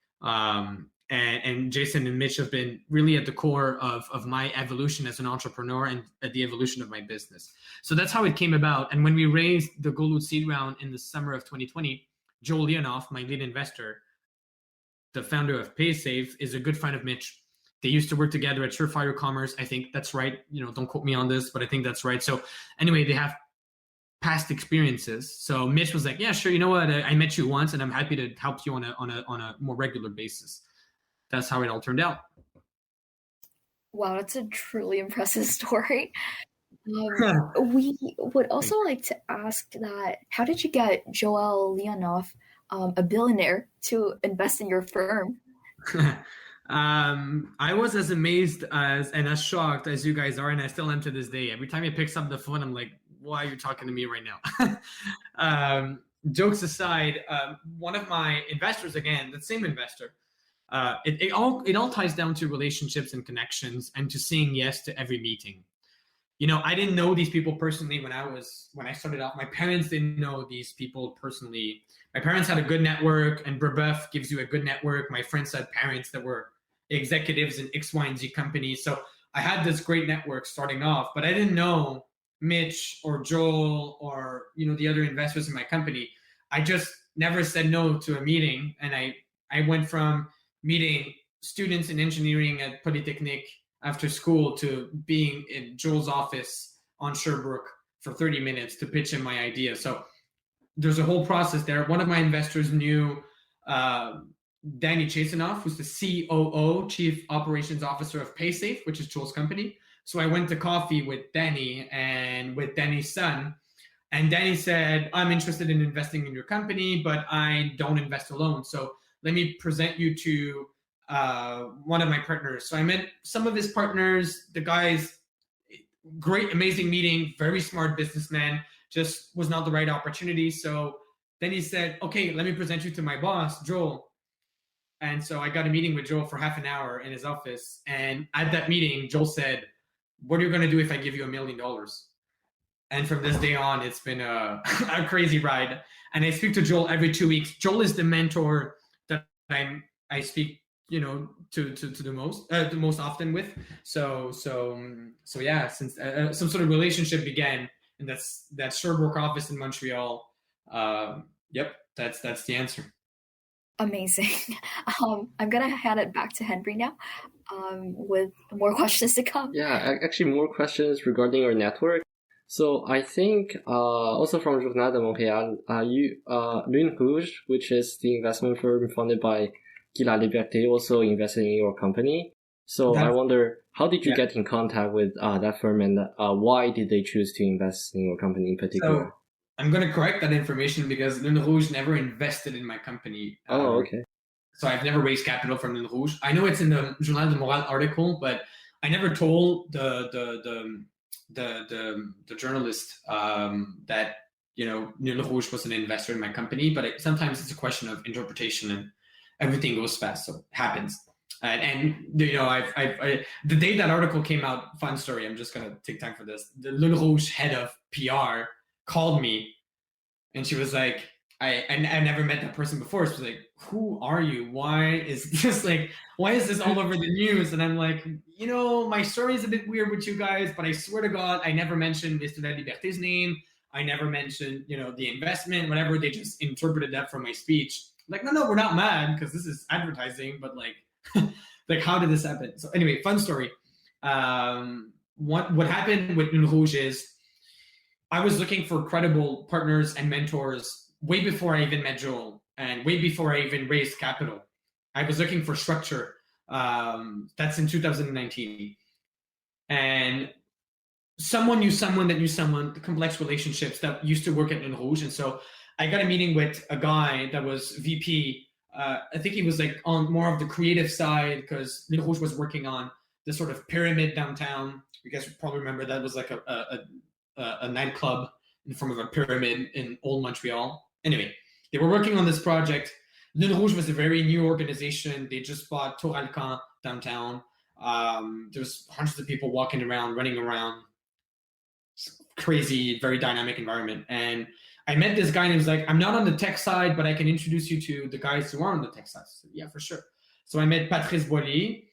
[SPEAKER 2] And Jason and Mitch have been really at the core of my evolution as an entrepreneur and at the evolution of my business. So that's how it came about. And when we raised the GoLoot seed round in the summer of 2020, Joe Leonoff, my lead investor, the founder of PaySafe, is a good friend of Mitch. They used to work together at Surefire Commerce. I think that's right. Don't quote me on this, but I think that's right. So anyway, they have past experiences. So Mitch was like, yeah, sure. You know what? I met you once, and I'm happy to help you on a more regular basis. That's how it all turned out.
[SPEAKER 3] Wow, that's a truly impressive story. We would also like to ask that, how did you get Joel Leonoff, a billionaire, to invest in your firm?
[SPEAKER 2] I was as amazed and as shocked as you guys are, and I still am to this day. Every time he picks up the phone, I'm like, why are you talking to me right now? Jokes aside, one of my investors, again, the same investor, it all ties down to relationships and connections, and to saying yes to every meeting. I didn't know these people personally when I started out. My parents didn't know these people personally. My parents had a good network, and Brebeuf gives you a good network. My friends had parents that were executives in X, Y, and Z companies. So I had this great network starting off, but I didn't know Mitch or Joel or the other investors in my company. I just never said no to a meeting, and I went from meeting students in engineering at Polytechnique after school to being in Joel's office on Sherbrooke for 30 minutes to pitch him my idea. So there's a whole process there. One of my investors knew Danny Chasinoff, who's the COO, Chief Operations Officer of PaySafe, which is Joel's company. So I went to coffee with Danny and with Danny's son. And Danny said, I'm interested in investing in your company, but I don't invest alone. So let me present you to one of my partners. So I met some of his partners. The guy's great, amazing meeting, very smart businessman, just was not the right opportunity. So then he said, okay, let me present you to my boss, Joel. And so I got a meeting with Joel for half an hour in his office. And at that meeting, Joel said, what are you going to do if I give you $1 million? And from this day on, it's been a crazy ride. And I speak to Joel every 2 weeks. Joel is the mentor that I speak, to the most often with. So yeah, since some sort of relationship began in that Sherbrooke office in Montreal. Yep, that's the answer.
[SPEAKER 3] Amazing. I'm gonna hand it back to Henry now, with more questions to come.
[SPEAKER 1] Yeah, actually more questions regarding your network. So I think also from Journal de Montréal, Lune Rouge, which is the investment firm funded by Guy Laliberté, also invested in your company. So I wonder, how did you get in contact with that firm, and why did they choose to invest in your company in particular?
[SPEAKER 2] So I'm going to correct that information because Lune Rouge never invested in my company.
[SPEAKER 1] Oh, okay.
[SPEAKER 2] So I've never raised capital from Lune Rouge. I know it's in the Journal de Montréal article, but I never told the journalist that Lune Rouge was an investor in my company. But sometimes it's a question of interpretation, and everything goes fast, so it happens. And I the day that article came out, fun story. I'm just gonna take time for this. The Lune Rouge head of PR called me, and she was like, I never met that person before. She was like, who are you? Why is this all over the news? And I'm like, my story is a bit weird with you guys, but I swear to God, I never mentioned Mr. La Liberté's name. I never mentioned, the investment, whatever. They just interpreted that from my speech. Like, no, we're not mad because this is advertising, but like, how did this happen? So anyway, fun story. What happened with Lune Rouge is I was looking for credible partners and mentors way before I even met Joel and way before I even raised capital. I was looking for structure. That's in 2019. And someone knew someone that knew someone, the complex relationships that used to work at Lune Rouge. And so I got a meeting with a guy that was VP. I think he was on more of the creative side because Lune Rouge was working on this sort of pyramid downtown. You guys probably remember that was like a nightclub in the form of a pyramid in old Montreal. Anyway, they were working on this project. Lune Rouge was a very new organization. They just bought Tour Alcan downtown. There was hundreds of people walking around, running around. Crazy, very dynamic environment. And I met this guy and he was like, I'm not on the tech side, but I can introduce you to the guys who are on the tech side. I said, yeah, for sure. So I met Patrice Boilly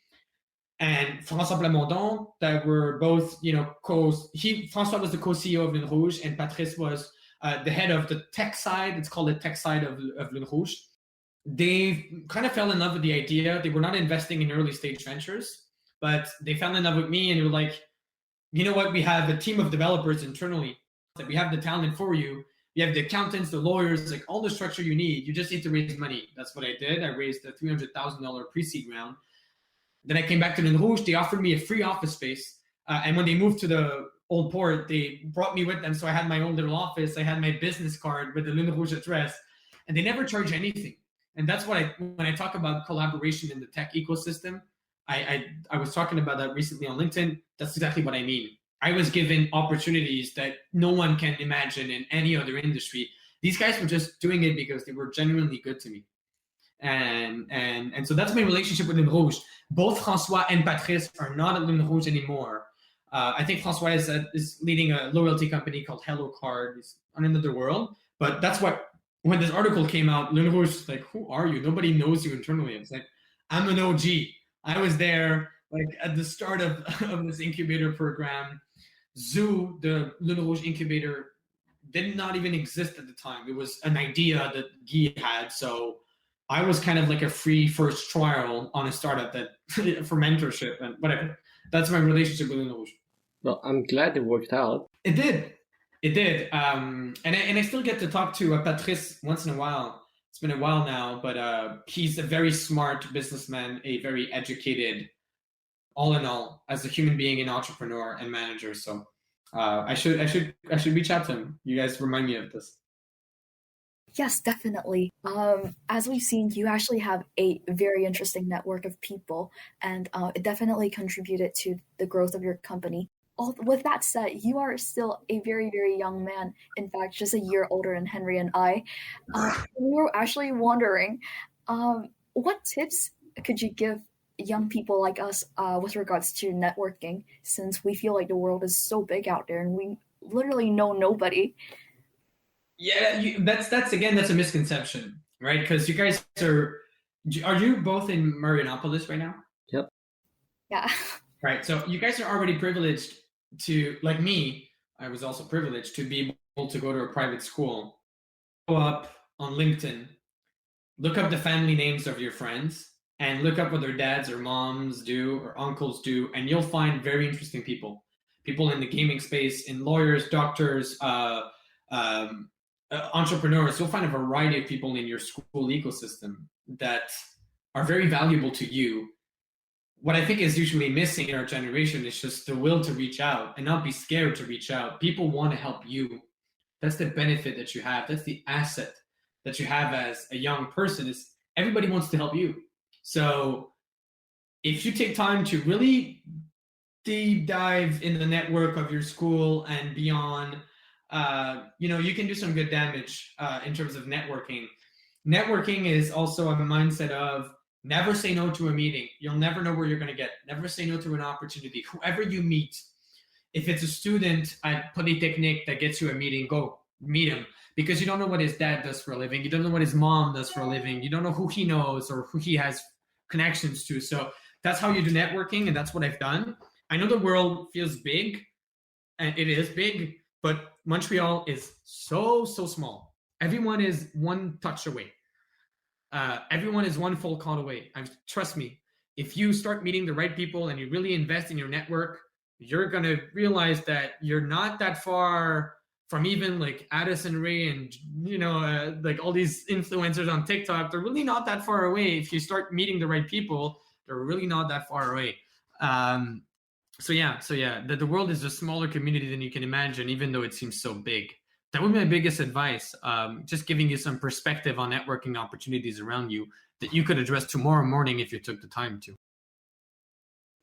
[SPEAKER 2] and François Plamondon that were both, François was the co-CEO of Lune Rouge and Patrice was the head of the tech side. It's called the tech side of Lune Rouge. They kind of fell in love with the idea. They were not investing in early stage ventures, but they fell in love with me and they were like, you know what? We have a team of developers internally that we have the talent for you. You have the accountants, the lawyers, like all the structure you need. You just need to raise money. That's what I did. I raised a $300,000 pre-seed round. Then I came back to Lune Rouge. They offered me a free office space. And when they moved to the old port, they brought me with them. So I had my own little office. I had my business card with the Lune Rouge address. And they never charge anything. And that's what when I talk about collaboration in the tech ecosystem, I was talking about that recently on LinkedIn. That's exactly what I mean. I was given opportunities that no one can imagine in any other industry. These guys were just doing it because they were genuinely good to me. And so that's my relationship with Lune Rouge. Both François and Patrice are not at Lune Rouge anymore. I think Francois is leading a loyalty company called Hello Card. He's on another world. But that's what, when this article came out, Le Rouge was like, who are you? Nobody knows you internally. It's like, I'm an OG. I was there like at the start of this incubator program. Zoo, the Le Rouge incubator, did not even exist at the time. It was an idea that Guy had. So I was kind of like a free first trial on a startup that for mentorship and whatever. That's my relationship with Le Rouge.
[SPEAKER 1] Well, I'm glad it worked out.
[SPEAKER 2] It did. It did. And I still get to talk to Patrice once in a while. It's been a while now, but he's a very smart businessman, a very educated, all in all, as a human being, an entrepreneur and manager. So I should reach out to him. You guys remind me of this.
[SPEAKER 3] Yes, definitely. As we've seen, you actually have a very interesting network of people, and it definitely contributed to the growth of your company. With that said, you are still a very, very young man. In fact, just a year older than Henry and I. We were actually wondering, what tips could you give young people like us with regards to networking, since we feel like the world is so big out there and we literally know nobody?
[SPEAKER 2] Yeah, that's a misconception, right? Because you guys are you both in Marianopolis right now?
[SPEAKER 1] Yep.
[SPEAKER 3] Yeah.
[SPEAKER 2] Right. So you guys are already privileged to, like me, I was also privileged to be able to go to a private school. Go up on LinkedIn, look up the family names of your friends, and look up what their dads or moms do or uncles do, and you'll find very interesting people. People in the gaming space, in lawyers, doctors, entrepreneurs. You'll find a variety of people in your school ecosystem that are very valuable to you. What I think is usually missing in our generation is just the will to reach out and not be scared to reach out. People want to help you. That's the benefit that you have. That's the asset that you have as a young person, is everybody wants to help you. So if you take time to really deep dive in the network of your school and beyond, you can do some good damage in terms of networking. Networking is also a mindset of never say no to a meeting. You'll never know where you're going to get. Never say no to an opportunity. Whoever you meet, if it's a student at Polytechnique that gets you a meeting, go meet him, because you don't know what his dad does for a living. You don't know what his mom does for a living. You don't know who he knows or who he has connections to. So that's how you do networking, and that's what I've done. I know the world feels big, and it is big, but Montreal is so small. Everyone is one touch away. Everyone is one phone call away. Trust me, if you start meeting the right people and you really invest in your network, you're going to realize that you're not that far from even like Addison Rae and, like all these influencers on TikTok. They're really not that far away. If you start meeting the right people, they're really not that far away. So the world is a smaller community than you can imagine, even though it seems so big. That would be my biggest advice, just giving you some perspective on networking opportunities around you that you could address tomorrow morning if you took the time to.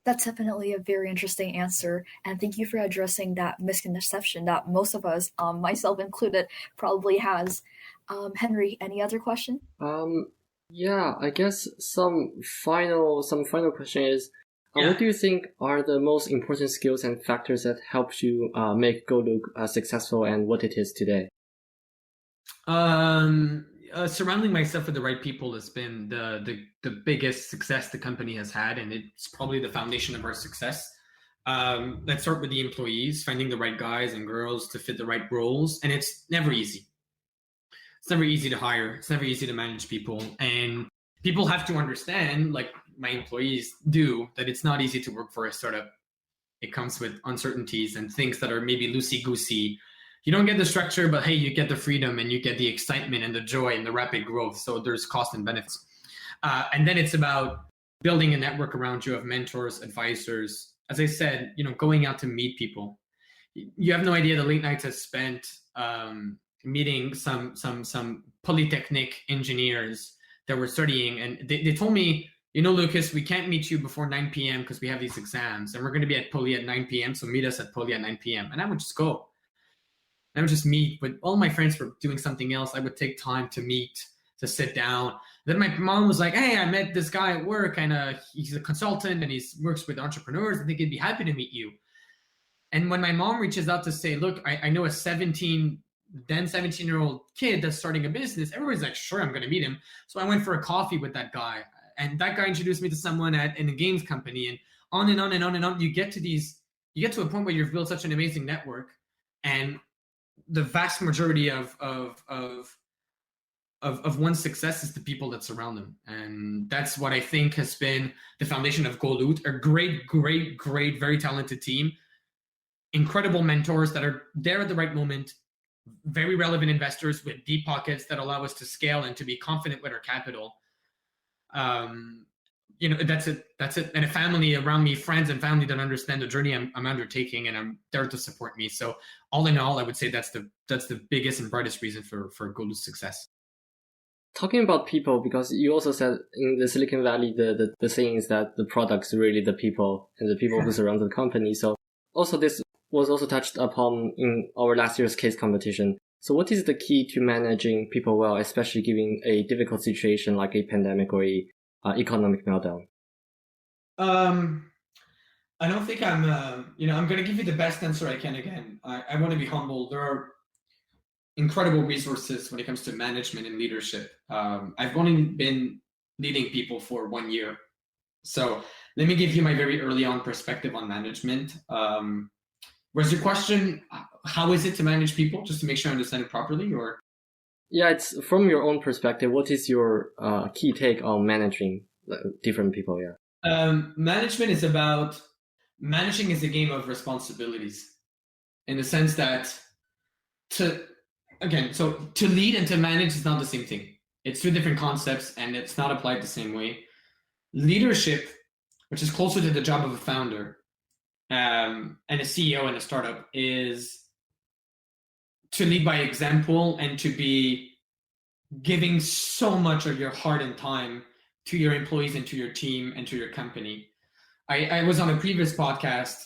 [SPEAKER 3] That's definitely a very interesting answer. And thank you for addressing that misconception that most of us, myself included, probably has. Henry, any other question?
[SPEAKER 1] Yeah, I guess some final question is, what do you think are the most important skills and factors that helped you make GoLoot successful and what it is today?
[SPEAKER 2] Surrounding myself with the right people has been the biggest success the company has had, and it's probably the foundation of our success. Let's start with the employees, finding the right guys and girls to fit the right roles, and it's never easy. It's never easy to hire. It's never easy to manage people, and people have to understand, like my employees do, that it's not easy to work for a startup. It comes with uncertainties and things that are maybe loosey-goosey. You don't get the structure, but hey, you get the freedom and you get the excitement and the joy and the rapid growth. So there's cost and benefits. And then it's about building a network around you of mentors, advisors. As I said, going out to meet people. You have no idea the late nights I spent meeting some Polytechnique engineers that were studying, and they told me, Lucas, we can't meet you before 9 p.m. because we have these exams, and we're going to be at Poly at 9 p.m. So meet us at Poly at 9 p.m. And I would just go. I would just meet, but all my friends were doing something else. I would take time to meet, to sit down. Then my mom was like, hey, I met this guy at work, and he's a consultant and he works with entrepreneurs. I think he'd be happy to meet you. And when my mom reaches out to say, look, I know a 17-year-old kid that's starting a business, everybody's like, sure, I'm going to meet him. So I went for a coffee with that guy. And that guy introduced me to someone in a games company, and on and on and on and on. You get to a point where you've built such an amazing network, and the vast majority of one's success is the people that surround them. And that's what I think has been the foundation of GoLoot, a great, very talented team, incredible mentors that are there at the right moment, very relevant investors with deep pockets that allow us to scale and to be confident with our capital. That's it. And a family around me, friends and family that understand the journey I'm undertaking and are there to support me. So all in all, I would say that's the biggest and brightest reason for GoLoot's success.
[SPEAKER 1] Talking about people, because you also said in the Silicon Valley, the saying is that the product's really the people and the people who surround the company. So also this was also touched upon in our last year's case competition. So what is the key to managing people well, especially given a difficult situation like a pandemic or a economic meltdown?
[SPEAKER 2] I don't think I'm going to give you the best answer I can. Again, I want to be humble. There are incredible resources when it comes to management and leadership. I've only been leading people for 1 year. So let me give you my very early on perspective on management. Was your question, how is it to manage people, just to make sure I understand it properly? Or
[SPEAKER 1] yeah, it's from your own perspective. What is your key take on managing different people? Yeah,
[SPEAKER 2] management is about managing is a game of responsibilities, in the sense that to lead and to manage is not the same thing. It's two different concepts, and it's not applied the same way. Leadership, which is closer to the job of a founder and a CEO in a startup, is to lead by example and to be giving so much of your heart and time to your employees and to your team and to your company. I was on a previous podcast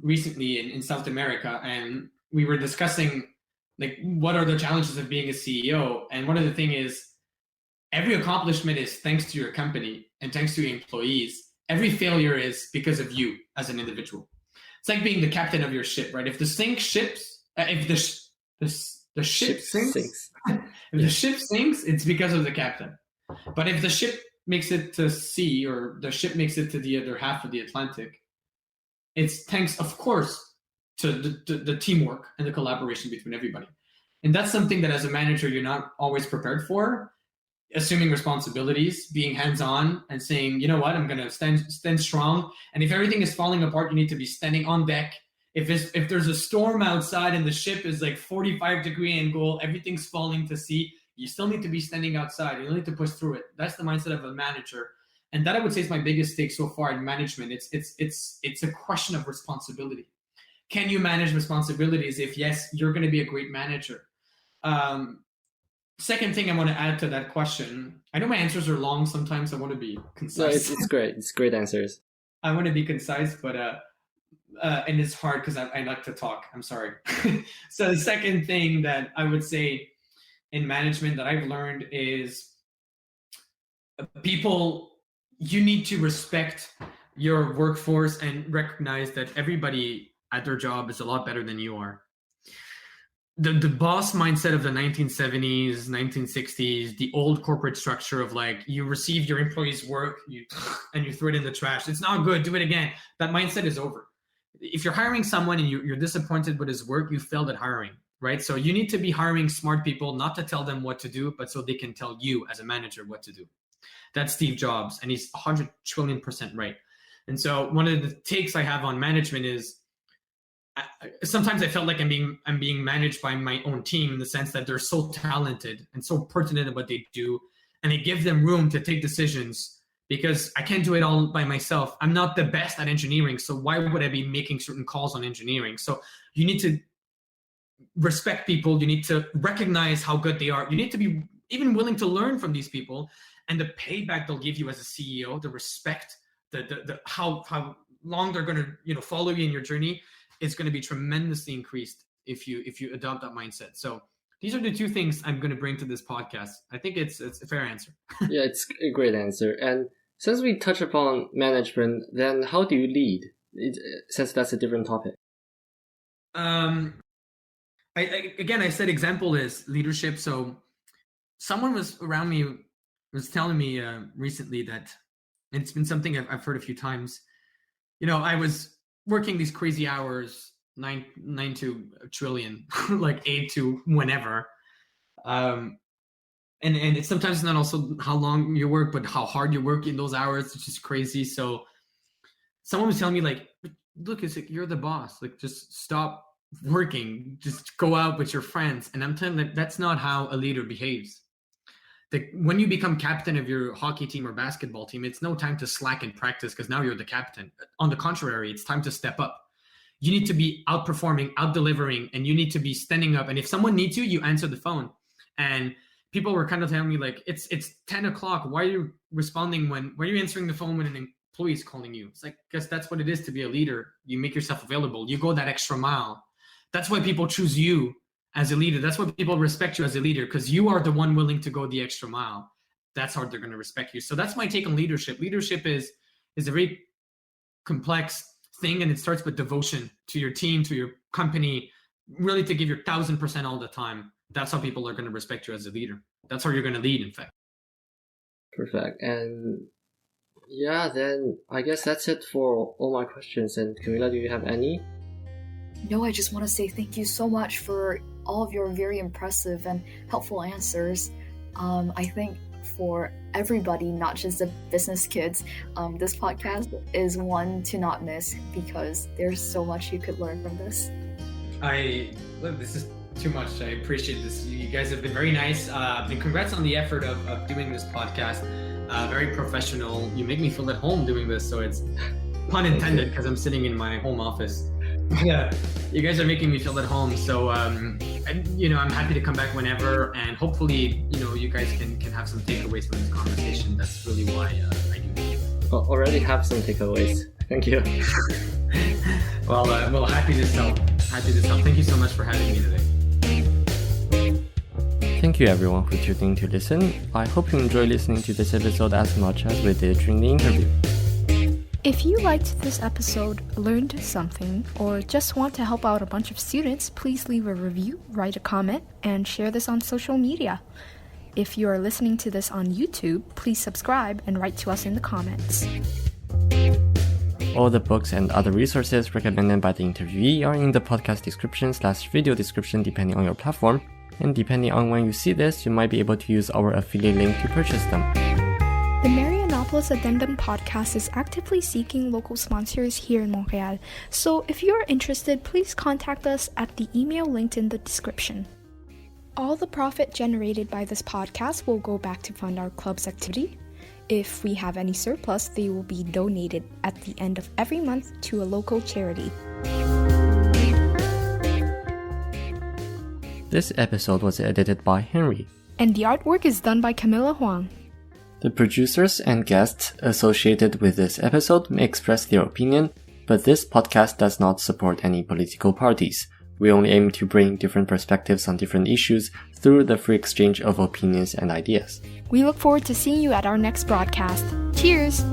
[SPEAKER 2] recently in South America, and we were discussing like what are the challenges of being a CEO. And one of the things is every accomplishment is thanks to your company and thanks to your employees. Every failure is because of you as an individual. It's like being the captain of your ship, right? If the ship sinks, if the ship sinks, it's because of the captain. But if the ship makes it to sea, or the ship makes it to the other half of the Atlantic, it's thanks, of course, to the teamwork and the collaboration between everybody. And that's something that as a manager, you're not always prepared for. Assuming responsibilities, being hands-on, and saying, you know what, I'm going to stand strong. And if everything is falling apart, you need to be standing on deck. If there's a storm outside and the ship is like 45-degree angle, everything's falling to sea, you still need to be standing outside. You need to push through it. That's the mindset of a manager. And that, I would say, is my biggest take so far in management. It's a question of responsibility. Can you manage responsibilities? If yes, you're going to be a great manager. Second thing I want to add to that question, I know my answers are long sometimes. I want to be concise.
[SPEAKER 1] No, it's great. It's great answers.
[SPEAKER 2] I want to be concise, but and it's hard because I like to talk. I'm sorry. So the second thing that I would say in management that I've learned is people, you need to respect your workforce and recognize that everybody at their job is a lot better than you are. The boss mindset of the 1970s, 1960s, the old corporate structure of like, you receive your employees' work and you throw it in the trash. It's not good. Do it again. That mindset is over. If you're hiring someone and you're disappointed with his work, you failed at hiring, right? So you need to be hiring smart people, not to tell them what to do, but so they can tell you as a manager what to do. That's Steve Jobs, and he's 100 trillion% right. And so one of the takes I have on management is, sometimes I felt like I'm being managed by my own team, in the sense that they're so talented and so pertinent at what they do, and I give them room to take decisions because I can't do it all by myself. I'm not the best at engineering, so why would I be making certain calls on engineering? So you need to respect people. You need to recognize how good they are. You need to be even willing to learn from these people, and the payback they'll give you as a CEO, the respect, the how long they're going to follow you in your journey, is going to be tremendously increased if you adopt that mindset. So these are the two things I'm going to bring to this podcast. I think it's a fair answer.
[SPEAKER 1] Yeah, it's a great answer. And since we touch upon management, then how do you lead? Since that's a different topic.
[SPEAKER 2] I said example is leadership. So someone was around me was telling me recently that, and it's been something I've heard a few times. I was working these crazy hours, 9 to a trillion, like 8 to whenever. And it's sometimes not also how long you work, but how hard you work in those hours, which is crazy. So someone was telling me like, look, it's like, you're the boss. Like, just stop working. Just go out with your friends. And I'm telling them that's not how a leader behaves. When you become captain of your hockey team or basketball team, it's no time to slack in practice because now you're the captain. On the contrary, it's time to step up. You need to be outperforming, out-delivering, and you need to be standing up. And if someone needs you, you answer the phone. And people were kind of telling me like, it's 10 o'clock. Why are you responding why are you answering the phone when an employee is calling you? It's like, because that's what it is to be a leader. You make yourself available. You go that extra mile. That's why people choose you as a leader. That's why people respect you as a leader, because you are the one willing to go the extra mile. That's how they're going to respect you. So that's my take on leadership. Leadership is a very complex thing, and it starts with devotion to your team, to your company, really to give your 1,000% all the time. That's how people are going to respect you as a leader. That's how you're going to lead, in fact.
[SPEAKER 1] Perfect. And yeah, then I guess that's it for all my questions. And Camila, do you have any?
[SPEAKER 3] No, I just want to say thank you so much for all of your very impressive and helpful answers. I think for everybody, not just the business kids, this podcast is one to not miss because there's so much you could learn from this.
[SPEAKER 2] This is too much. I appreciate this. You guys have been very nice. And congrats on the effort of doing this podcast. Very professional. You make me feel at home doing this, so it's pun intended because I'm sitting in my home office. Yeah, you guys are making me feel at home. So, I'm happy to come back whenever, and hopefully, you guys can have some takeaways from this conversation. That's really why I do this.
[SPEAKER 1] Already have some takeaways. Thank you.
[SPEAKER 2] Well, happy to help. Thank you so much for having me today.
[SPEAKER 1] Thank you everyone who tuned in to listen. I hope you enjoy listening to this episode as much as we did during the interview.
[SPEAKER 4] If you liked this episode, learned something, or just want to help out a bunch of students, please leave a review, write a comment, and share this on social media. If you are listening to this on YouTube, please subscribe and write to us in the comments.
[SPEAKER 1] All the books and other resources recommended by the interviewee are in the podcast description/video description depending on your platform, and depending on when you see this, you might be able to use our affiliate link to purchase them.
[SPEAKER 4] The Marianopolis Addendum podcast is actively seeking local sponsors here in Montreal, so if you're interested, please contact us at the email linked in the description. All the profit generated by this podcast will go back to fund our club's activity. If we have any surplus, they will be donated at the end of every month to a local charity.
[SPEAKER 1] This episode was edited by Henry.
[SPEAKER 4] And the artwork is done by Camilla Huang.
[SPEAKER 1] The producers and guests associated with this episode may express their opinion, but this podcast does not support any political parties. We only aim to bring different perspectives on different issues through the free exchange of opinions and ideas.
[SPEAKER 4] We look forward to seeing you at our next broadcast. Cheers!